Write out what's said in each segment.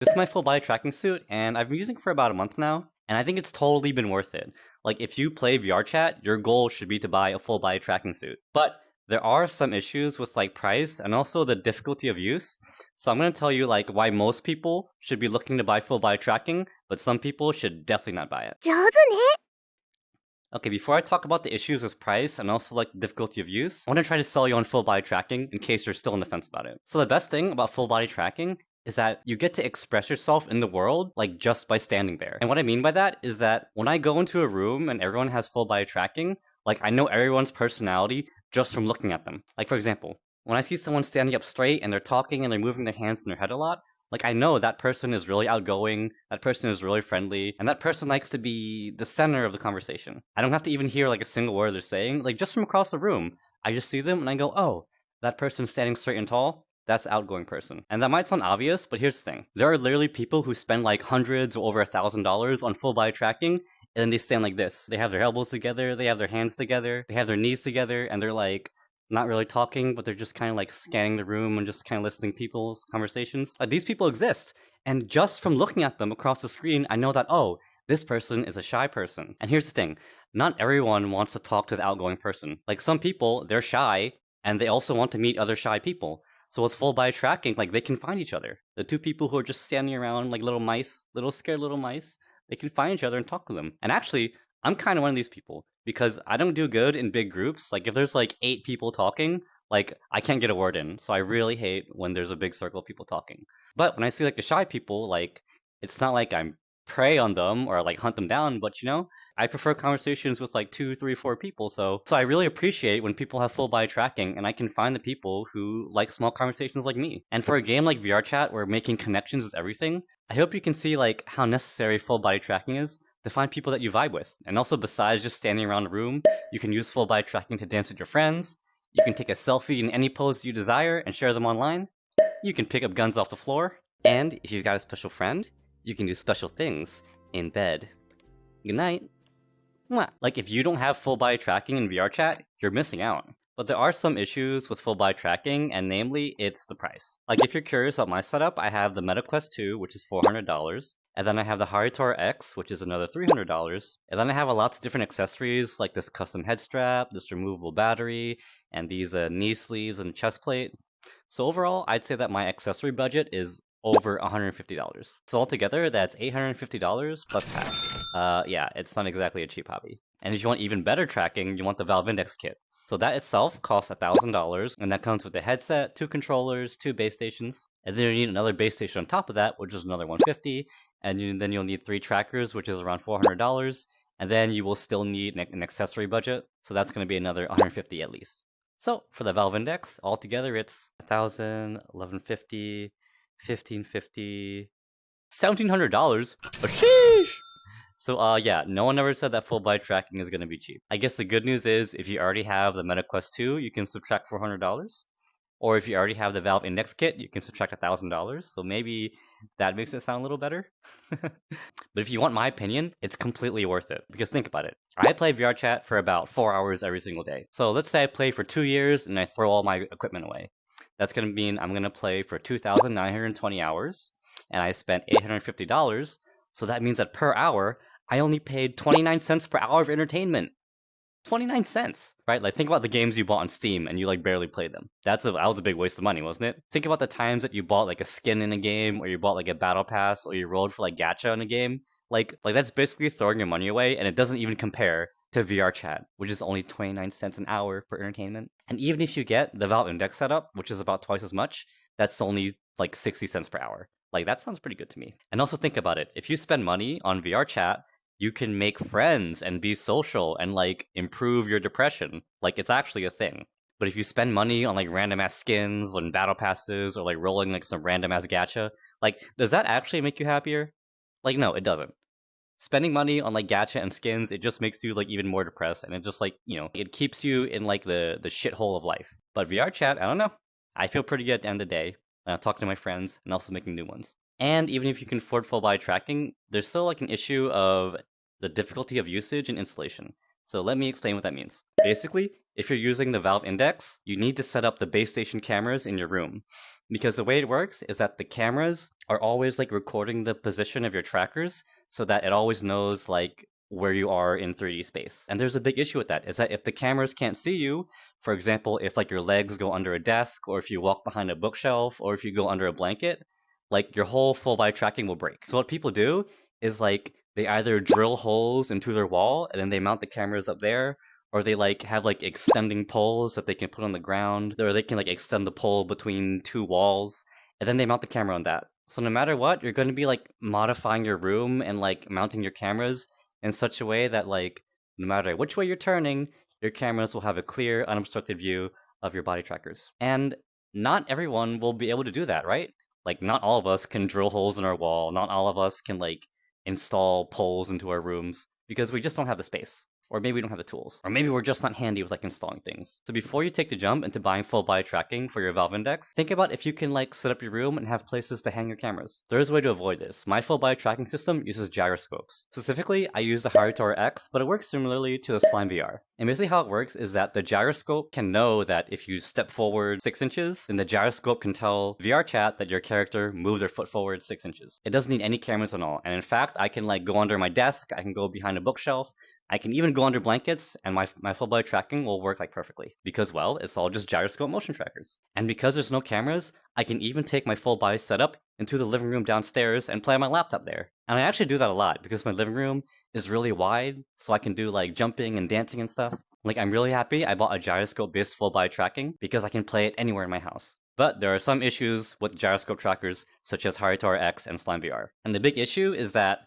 This is my full body tracking suit, and I've been using it for about a month now, and I think it's totally been worth it. Like, if you play VRChat, your goal should be to buy a full body tracking suit. But there are some issues with like price and also the difficulty of use. So I'm going to tell you like why most people should be looking to buy full body tracking, but some people should definitely not buy it. 上手ね。 Okay, before I talk about the issues with price and also like the difficulty of use, I want to try to sell you on full body tracking in case you're still on the fence about it. So the best thing about full body tracking is that you get to express yourself in the world like just by standing there. And what I mean by that is that when I go into a room and everyone has full body tracking, like I know everyone's personality just from looking at them. Like for example, when I see someone standing up straight and they're talking and they're moving their hands and their head a lot, like I know that person is really outgoing, that person is really friendly, and that person likes to be the center of the conversation. I don't have to even hear like a single word they're saying, like just from across the room. I just see them and I go, oh, that person's standing straight and tall. That's the outgoing person. And that might sound obvious, but here's the thing. There are literally people who spend like hundreds or over $1,000 on full body tracking, and then they stand like this. They have their elbows together, they have their hands together, they have their knees together, and they're like not really talking, but they're just kind of like scanning the room and just kind of listening to people's conversations. These people exist. And just from looking at them across the screen, I know that, oh, this person is a shy person. And here's the thing. Not everyone wants to talk to the outgoing person. Like some people, they're shy, and they also want to meet other shy people. So with full body tracking, like they can find each other. The two people who are just standing around like little mice, little scared little mice, they can find each other and talk to them. And actually, I'm kind of one of these people because I don't do good in big groups. Like if there's like 8 people talking, like I can't get a word in. So I really hate when there's a big circle of people talking. But when I see like the shy people, like it's not like I'm prey on them or like hunt them down, but you know, I prefer conversations with like 2, 3, 4 people. So I really appreciate when people have full body tracking and I can find the people who like small conversations like me. And for a game like VRChat where making connections is everything, I hope you can see like how necessary full body tracking is to find people that you vibe with. And also besides just standing around a room, you can use full body tracking to dance with your friends. You can take a selfie in any pose you desire and share them online. You can pick up guns off the floor. And if you've got a special friend, you can do special things in bed. Good night. Mwah. Like if you don't have full body tracking in VRChat, you're missing out. But there are some issues with full body tracking, and namely, it's the price. Like if you're curious about my setup, I have the MetaQuest 2, which is $400. And then I have the Haritor X, which is another $300. And then I have lots of different accessories, like this custom head strap, this removable battery, and these knee sleeves and chest plate. So overall, I'd say that my accessory budget is over $150. So altogether, that's $850 plus tax. Yeah, it's not exactly a cheap hobby. And if you want even better tracking, you want the Valve Index kit. So that itself costs $1,000, and that comes with the headset, 2 controllers, 2 base stations, and then you need another base station on top of that, which is another $150, and then you'll need 3 trackers, which is around $400, and then you will still need an accessory budget, so that's going to be another $150 at least. So for the Valve Index, altogether it's $1,000, $1,150, $1,550, $1,700. Sheesh! So yeah, no one ever said that full body tracking is going to be cheap. I guess the good news is if you already have the MetaQuest 2, you can subtract $400. Or if you already have the Valve Index kit, you can subtract $1,000. So maybe that makes it sound a little better. But if you want my opinion, it's completely worth it. Because think about it. I play VRChat for about 4 hours every single day. So let's say I play for 2 years and I throw all my equipment away. That's going to mean I'm going to play for 2,920 hours. And I spent $850. So that means that per hour, I only paid 29 cents per hour of entertainment. 29 cents, right? Like think about the games you bought on Steam and you like barely played them. That was a big waste of money, wasn't it? Think about the times that you bought like a skin in a game, or you bought like a battle pass, or you rolled for like gacha in a game. Like that's basically throwing your money away, and it doesn't even compare to VRChat, which is only 29 cents an hour for entertainment. And even if you get the Valve Index setup, which is about twice as much, that's only like 60 cents per hour. Like that sounds pretty good to me. And also think about it. If you spend money on VRChat, you can make friends and be social and like improve your depression. Like it's actually a thing. But if you spend money on like random ass skins and battle passes or like rolling like some random ass gacha, like does that actually make you happier? Like no, it doesn't. Spending money on like gacha and skins, it just makes you like even more depressed, and it just like, you know, it keeps you in like the shithole of life. But VRChat, I don't know. I feel pretty good at the end of the day. Talking to my friends and also making new ones. And even if you can afford full body tracking, there's still like an issue of the difficulty of usage and installation. So let me explain what that means. Basically, if you're using the Valve Index, you need to set up the base station cameras in your room. Because the way it works is that the cameras are always like recording the position of your trackers so that it always knows like where you are in 3D space. And there's a big issue with that, is that if the cameras can't see you, for example, if like your legs go under a desk, or if you walk behind a bookshelf, or if you go under a blanket, like your whole full body tracking will break. So what people do is like they either drill holes into their wall and then they mount the cameras up there, or they like have like extending poles that they can put on the ground, or they can like extend the pole between two walls, and then they mount the camera on that. So no matter what, you're going to be like modifying your room and like mounting your cameras in such a way that like no matter which way you're turning, your cameras will have a clear, unobstructed view of your body trackers. And not everyone will be able to do that, right? Like not all of us can drill holes in our wall, not all of us can like install poles into our rooms because we just don't have the space. Or maybe we don't have the tools. Or maybe we're just not handy with like installing things. So before you take the jump into buying full body tracking for your Valve Index, think about if you can like set up your room and have places to hang your cameras. There is a way to avoid this. My full body tracking system uses gyroscopes. Specifically, I use the Haritor X, but it works similarly to the Slime VR. And basically how it works is that the gyroscope can know that if you step forward 6 inches, then the gyroscope can tell VRChat that your character moved their foot forward 6 inches. It doesn't need any cameras at all. And in fact, I can like go under my desk, I can go behind a bookshelf, I can even go under blankets, and my full body tracking will work like perfectly. Because, well, it's all just gyroscope motion trackers. And because there's no cameras, I can even take my full body setup into the living room downstairs and play on my laptop there. And I actually do that a lot because my living room is really wide, so I can do like jumping and dancing and stuff. Like, I'm really happy I bought a gyroscope-based full body tracking because I can play it anywhere in my house. But there are some issues with gyroscope trackers, such as Haritor X and Slime VR. And the big issue is that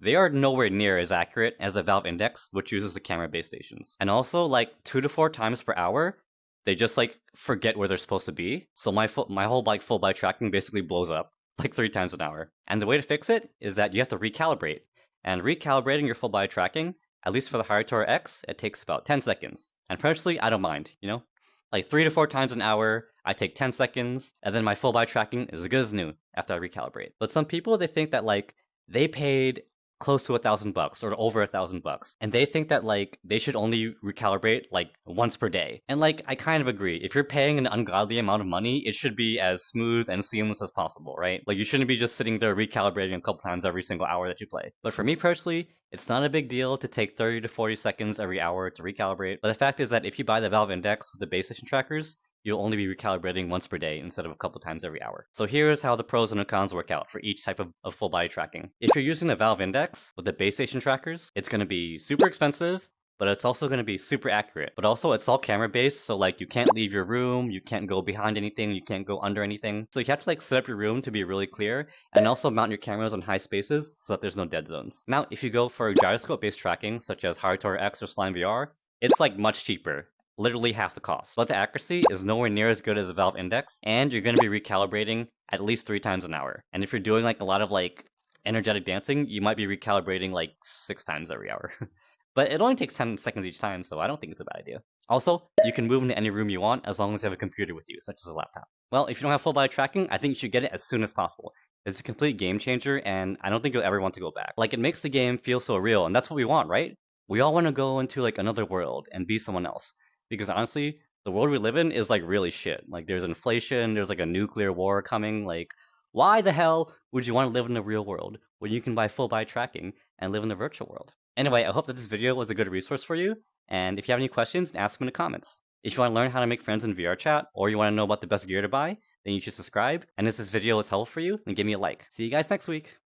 they are nowhere near as accurate as the Valve Index, which uses the camera base stations. And also, like 2 to 4 times per hour, they just like forget where they're supposed to be. So my whole like full body tracking basically blows up like 3 times an hour. And the way to fix it is that you have to recalibrate. And recalibrating your full body tracking, at least for the Haritor X, it takes about 10 seconds. And personally, I don't mind, you know? Like 3 to 4 times an hour, I take 10 seconds, and then my full body tracking is as good as new after I recalibrate. But some people, they think that like they paid close to $1,000 or over $1,000, and they think that like they should only recalibrate like once per day. And like I kind of agree, if you're paying an ungodly amount of money, it should be as smooth and seamless as possible, right? Like you shouldn't be just sitting there recalibrating a couple times every single hour that you play. But for me personally, it's not a big deal to take 30 to 40 seconds every hour to recalibrate. But the fact is that if you buy the Valve Index with the base station trackers, you'll only be recalibrating once per day instead of a couple times every hour. So here's how the pros and the cons work out for each type of full body tracking. If you're using the Valve Index with the base station trackers, it's going to be super expensive, but it's also going to be super accurate. But also it's all camera based, so like you can't leave your room, you can't go behind anything, you can't go under anything. So you have to like set up your room to be really clear and also mount your cameras on high spaces so that there's no dead zones. Now, if you go for gyroscope based tracking, such as Haritor X or Slime VR, it's like much cheaper. Literally half the cost. But the accuracy is nowhere near as good as the Valve Index, and you're going to be recalibrating at least 3 times an hour. And if you're doing like a lot of like energetic dancing, you might be recalibrating like 6 times every hour. But it only takes 10 seconds each time, so I don't think it's a bad idea. Also, you can move into any room you want as long as you have a computer with you, such as a laptop. Well, if you don't have full body tracking, I think you should get it as soon as possible. It's a complete game changer, and I don't think you'll ever want to go back. Like, it makes the game feel so real, and that's what we want, right? We all want to go into like another world and be someone else. Because honestly, the world we live in is like really shit. Like there's inflation, there's like a nuclear war coming. Like, why the hell would you want to live in the real world when you can buy full body tracking and live in the virtual world? Anyway, I hope that this video was a good resource for you. And if you have any questions, ask them in the comments. If you want to learn how to make friends in VRChat, or you want to know about the best gear to buy, then you should subscribe. And if this video was helpful for you, then give me a like. See you guys next week.